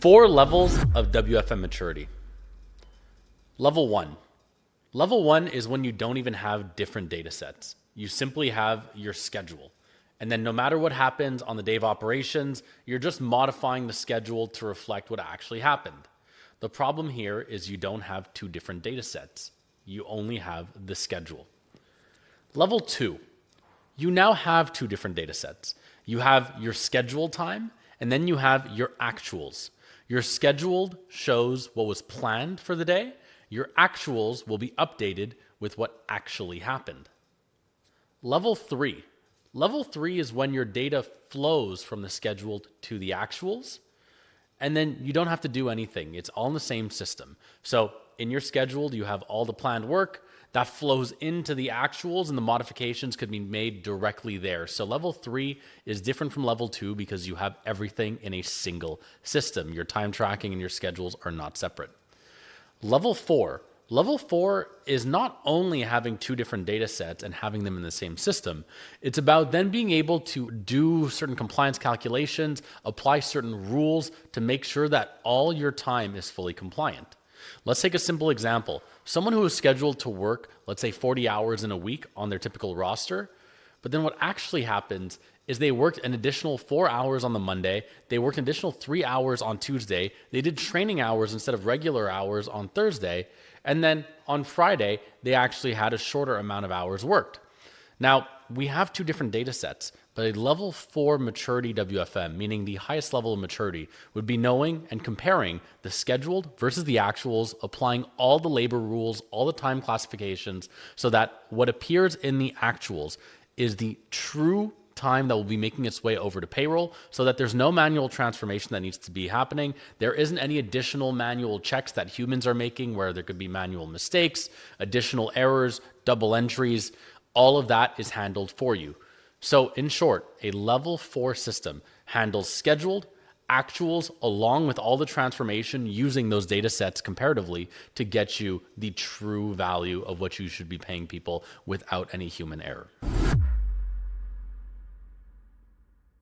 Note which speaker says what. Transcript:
Speaker 1: Four levels of WFM maturity. Level one. Level one is when you don't even have different data sets. You simply have your schedule. And then no matter what happens on the day of operations, you're just modifying the schedule to reflect what actually happened. The problem here is you don't have two different data sets. You only have the schedule. Level two. You now have two different data sets. You have your scheduled time, and then you have your actuals. Your scheduled shows what was planned for the day. Your actuals will be updated with what actually happened. Level three. Level three is when your data flows from the scheduled to the actuals, and then you don't have to do anything. It's all in the same system. So in your scheduled, you have all the planned work that flows into the actuals, and the modifications could be made directly there. So level three is different from level two because you have everything in a single system. Your time tracking and your schedules are not separate. Level four. Level four is not only having two different data sets and having them in the same system, it's about then being able to do certain compliance calculations, apply certain rules to make sure that all your time is fully compliant. Let's take a simple example. Someone who is scheduled to work, let's say 40 hours in a week on their typical roster, but then what actually happens is they worked an additional 4 hours on the Monday, they worked an additional 3 hours on Tuesday, they did training hours instead of regular hours on Thursday, and then on Friday, they actually had a shorter amount of hours worked. Now, we have two different data sets, but a level 4 maturity WFM, meaning the highest level of maturity, would be knowing and comparing the scheduled versus the actuals, applying all the labor rules, all the time classifications, so that what appears in the actuals is the true time that will be making its way over to payroll, so that there's no manual transformation that needs to be happening. There isn't any additional manual checks that humans are making where there could be manual mistakes, additional errors, double entries. All of that is handled for you. So in short, a level 4 system handles scheduled, actuals, along with all the transformation using those data sets comparatively to get you the true value of what you should be paying people without any human error.